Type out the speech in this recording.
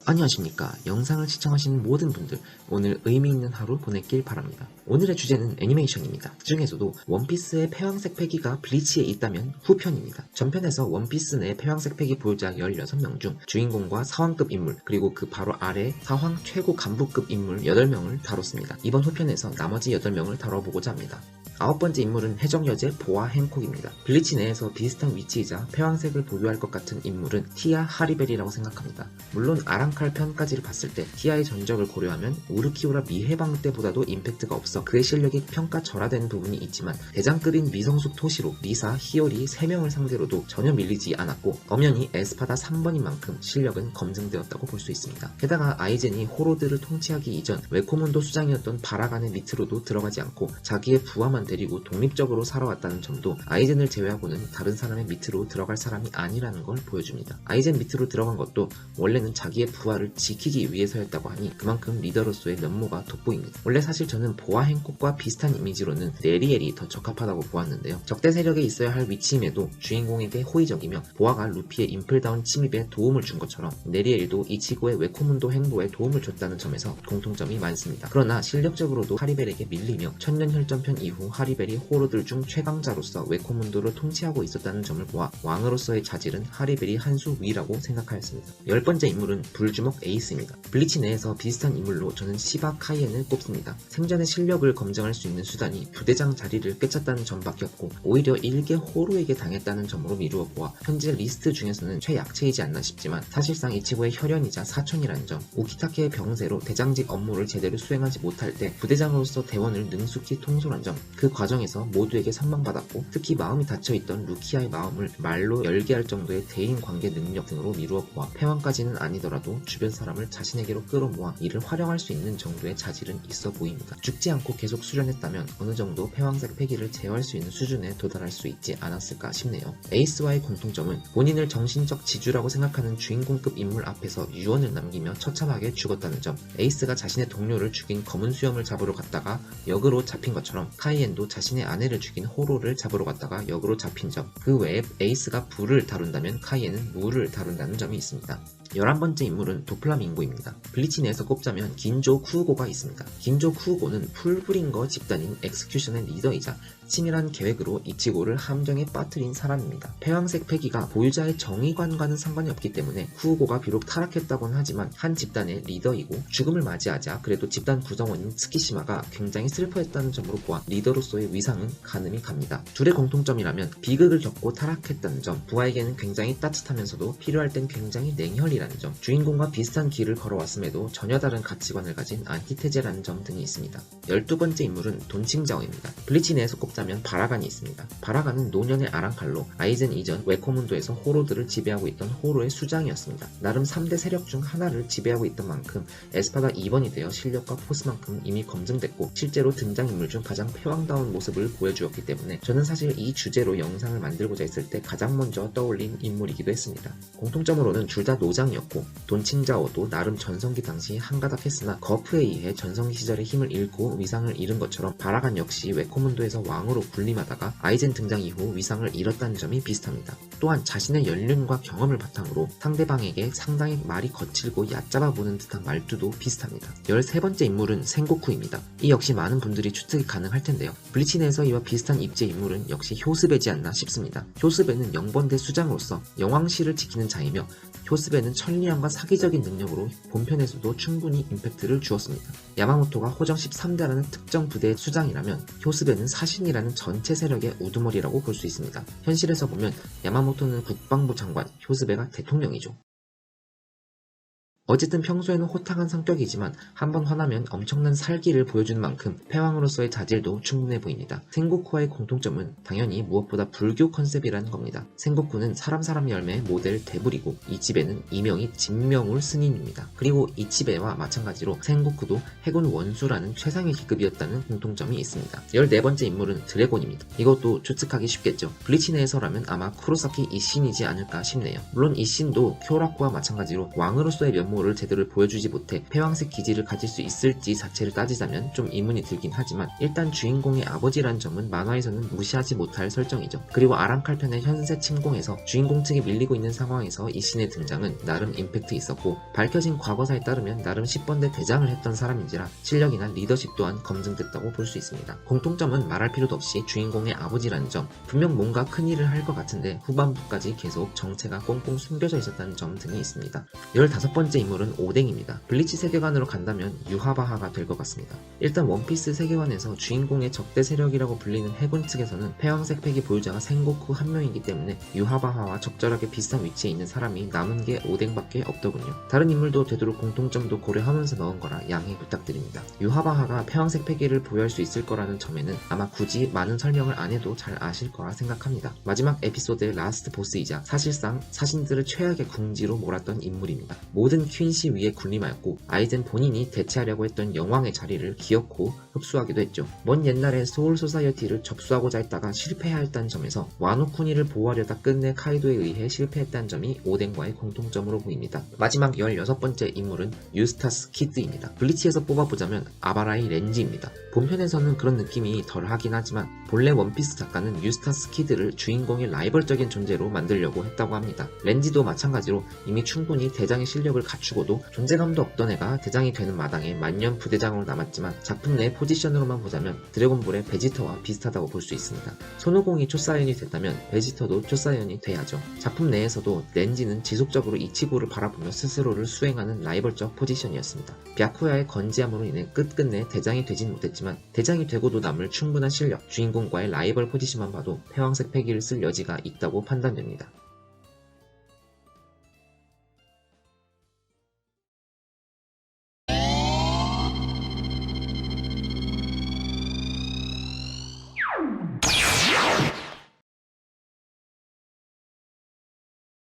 안녕하십니까. 영상을 시청하시는 모든 분들, 오늘 의미있는 하루 보냈길 바랍니다. 오늘의 주제는 애니메이션입니다. 그 중에서도 원피스의 폐왕색 패기가 블리치에 있다면 후편입니다. 전편에서 원피스 내 폐왕색 패기 보유자 16명 중 주인공과 사왕급 인물, 그리고 그 바로 아래 사황 최고 간부급 인물 8명을 다뤘습니다. 이번 후편에서 나머지 8명을 다뤄보고자 합니다. 9번째 인물은 해적여제 보아 행콕입니다. 블리치 내에서 비슷한 위치이자 폐왕색을 보유할 것 같은 인물은 티아 하리벨이라고 생각합니다. 물론 아랑칼 편까지를 봤을 때 티아의 전적을 고려하면 우르키우라 미해방 때보다도 임팩트가 없어 그의 실력이 평가절하되는 부분이 있지만 대장급인 미성숙 토시로, 리사, 히오리 3명을 상대로도 전혀 밀리지 않았고 엄연히 에스파다 3번인 만큼 실력은 검증되었다고 볼 수 있습니다. 게다가 아이젠이 호로드를 통치하기 이전 웨코문도 수장이었던 바라간의 밑으로도 들어가지 않고 자기의 부하만 데리고 독립적으로 살아왔다는 점도 아이젠을 제외하고는 다른 사람의 밑으로 들어갈 사람이 아니라는 걸 보여줍니다. 아이젠 밑으로 들어간 것도 원래는 자기의 부하를 지키기 위해서였다고 하니 그만큼 리더로서의 면모가 돋보입니다. 원래 사실 저는 보아 행콕과 비슷한 이미지로는 네리엘이 더 적합하다고 보았는데요. 적대 세력에 있어야 할 위치임에도 주인공에게 호의적이며 보아가 루피의 인플다운 침입에 도움을 준 것처럼 네리엘도 이치고의 웨코문도 행보에 도움을 줬다는 점에서 공통점이 많습니다. 그러나 실력적으로도 하리벨에게 밀리며 천년혈전편 이후 하리벨이 호로들 중 최강자로서 웨코문도를 통치하고 있었다는 점을 보아 왕으로서의 자질은 하리벨이 한 수 위라고 생각하였습니다. 10번째 인물은 불주먹 에이스입니다. 블리치 내에서 비슷한 인물로 저는 시바 카이엔을 꼽습니다. 생전의 실력을 검증할 수 있는 수단이 부대장 자리를 꿰찼다는 점밖에 없고 오히려 일개 호로에게 당했다는 점으로 미루어 보아 현재 리스트 중에서는 최약체이지 않나 싶지만 사실상 이치고의 혈연이자 사촌이라는 점, 우키타케의 병세로 대장직 업무를 제대로 수행하지 못할 때 부대장으로서 대원을 능숙히 통솔한 점, 그 과정에서 모두에게 선망받았고 특히 마음이 닫혀있던 루키아의 마음을 말로 열게 할 정도의 대인관계 능력 등으로 미루어 보아 패왕까지는 아니더라도 주변 사람을 자신에게로 끌어모아 이를 활용할 수 있는 정도의 자질은 있어 보입니다. 죽지 않고 계속 수련했다면 어느 정도 패왕색 패기를 제어할 수 있는 수준에 도달할 수 있지 않았을까 싶네요. 에이스와의 공통점은 본인을 정신적 지주라고 생각하는 주인공급 인물 앞에서 유언을 남기며 처참하게 죽었다는 점, 에이스가 자신의 동료를 죽인 검은 수염을 잡으러 갔다가 역으로 잡힌 것처럼 카이엔도 자신의 아내를 죽인 호로를 잡으러 갔다가 역으로 잡힌 점, 그 외에 에이스가 불을 다룬다면 카이엔은 물을 다룬다는 점이 있습니다. 11번째 인물은 도플라밍고입니다. 블리치 내에서 꼽자면 긴조 쿠우고가 있습니다. 긴조 쿠우고는 풀브링거 집단인 엑스큐션의 리더이자 치밀한 계획으로 이치고를 함정에 빠뜨린 사람입니다. 폐왕색 패기가 보유자의 정의관과는 상관이 없기 때문에 쿠우고가 비록 타락했다고는 하지만 한 집단의 리더이고 죽음을 맞이하자 그래도 집단 구성원인 스키시마가 굉장히 슬퍼했다는 점으로 보아 리더로서의 위상은 가늠이 갑니다. 둘의 공통점이라면 비극을 겪고 타락했다는 점, 부하에게는 굉장히 따뜻하면서도 필요할 땐 굉장히 냉혈이라는 점, 주인공과 비슷한 길을 걸어왔음에도 전혀 다른 가치관을 가진 안티테제라는 점 등이 있습니다. 12번째 인물은 돈칭자오입니다. 블리치 내에서 꼽자면 바라간이 있습니다. 바라간은 노년의 아랑칼로 아이젠 이전 웨코문도에서 호로들을 지배하고 있던 호로의 수장이었습니다. 나름 3대 세력 중 하나를 지배하고 있던 만큼 에스파다 2번이 되어 실력과 포스만큼 이미 검증됐고 실제로 등장인물 중 가장 패왕다운 모습을 보여주었기 때문에 저는 사실 이 주제로 영상을 만들고자 했을 때 가장 먼저 떠올린 인물이기도 했습니다. 공통점으로는 둘 다 노장이었고 돈칭자오도 나름 전성기 당시 한가닥했으나 거프에 의해 전성기 시절의 힘을 잃고 위상을 잃은 것처럼 바라간 역시 웨코문도에서 왕으로 군림하다가 아이젠 등장 이후 위상을 잃었다는 점이 비슷합니다. 또한 자신의 연륜과 경험을 바탕으로 상대방에게 상당히 말이 거칠고 얕잡아 보는 듯한 말투도 비슷합니다. 13번째 인물은 생고쿠입니다. 이 역시 많은 분들이 추측이 가능할 텐데요. 블리치 내에서 이와 비슷한 입지의 인물은 역시 효스베지 않나 싶습니다. 효스베는 영번대 수장으로서 영왕실을 지키는 자이며 효스베는 천리안과 사기적인 능력으로 본편에서도 충분히 임팩트를 주었습니다. 야마모토가 호정 13대라는 특정 부대의 수장이라면 효스베는 사신이라는 전체 세력의 우두머리라고 볼 수 있습니다. 현실에서 보면 야마모토는 국방부 장관, 효스베가 대통령이죠. 어쨌든 평소에는 호탕한 성격이지만 한번 화나면 엄청난 살기를 보여주는 만큼 패왕으로서의 자질도 충분해 보입니다. 생고쿠와의 공통점은 당연히 무엇보다 불교 컨셉이라는 겁니다. 생고쿠는 사람 열매의 모델 대불이고 이치베는 이명이 진명울 스님입니다. 그리고 이치베와 마찬가지로 생고쿠도 해군 원수라는 최상의 기급이었다는 공통점이 있습니다. 14번째 인물은 드래곤입니다. 이것도 추측하기 쉽겠죠. 블리치 내에서라면 아마 쿠로사키 이신이지 않을까 싶네요. 물론 이신도 쿄라쿠와 마찬가지로 왕으로서의 면모 면모를 제대로 보여주지 못해 패왕색 기질을 가질 수 있을지 자체를 따지자면 좀 의문이 들긴 하지만 일단 주인공의 아버지란 점은 만화에서는 무시하지 못할 설정이죠. 그리고 아랑칼편의 현세 침공에서 주인공 측이 밀리고 있는 상황에서 이 신의 등장은 나름 임팩트 있었고 밝혀진 과거사에 따르면 나름 10번대 대장을 했던 사람인지라 실력이나 리더십 또한 검증됐다고 볼 수 있습니다. 공통점은 말할 필요도 없이 주인공의 아버지라는 점, 분명 뭔가 큰일을 할 것 같은데 후반부까지 계속 정체가 꽁꽁 숨겨져 있었다는 점 등이 있습니다. 15번째 인물은 오뎅입니다. 블리치 세계관으로 간다면 유하바하가 될 것 같습니다. 일단 원피스 세계관에서 주인공의 적대 세력이라고 불리는 해군 측에서는 패왕색 패기 보유자가 생고쿠 한 명이기 때문에 유하바하와 적절하게 비슷한 위치에 있는 사람이 남은 게 오뎅밖에 없더군요. 다른 인물도 되도록 공통점도 고려하면서 넣은 거라 양해 부탁드립니다. 유하바하가 패왕색 패기를 보유할 수 있을 거라는 점에는 아마 굳이 많은 설명을 안 해도 잘 아실 거라 생각합니다. 마지막 에피소드의 라스트 보스이자 사실상 사신들을 최악의 궁지로 몰았던 인물입니다. 모든 퀸시 위에 군림하였고 아이젠 본인이 대체하려고 했던 영왕의 자리를 기어코 흡수하기도 했죠. 먼 옛날에 소울 소사이어티를 접수하고자 했다가 실패하였다는 점에서 와노쿠니를 보호하려다 끝내 카이도에 의해 실패했다는 점이 오뎅과의 공통점으로 보입니다. 마지막 16번째 인물은 유스타스 키드입니다. 블리치에서 뽑아보자면 아바라의 렌지입니다. 본편에서는 그런 느낌이 덜 하긴 하지만 본래 원피스 작가는 유스타스 키드를 주인공의 라이벌적인 존재로 만들려고 했다고 합니다. 렌지도 마찬가지로 이미 충분히 대장의 실력을 갖추고도 존재감도 없던 애가 대장이 되는 마당에 만년 부대장으로 남았지만 작품 내 포지션으로만 보자면 드래곤볼의 베지터와 비슷하다고 볼 수 있습니다. 손오공이 초사연이 됐다면 베지터도 초사연이 돼야죠. 작품 내에서도 렌지는 지속적으로 이치고를 바라보며 스스로를 수행하는 라이벌적 포지션이었습니다. 벼쿠야의 건지함으로 인해 끝끝내 대장이 되진 못했지만 대장이 되고도 남을 충분한 실력, 주인공과의 라이벌 포지션만 봐도 패왕색 패기를 쓸 여지가 있다고 판단됩니다.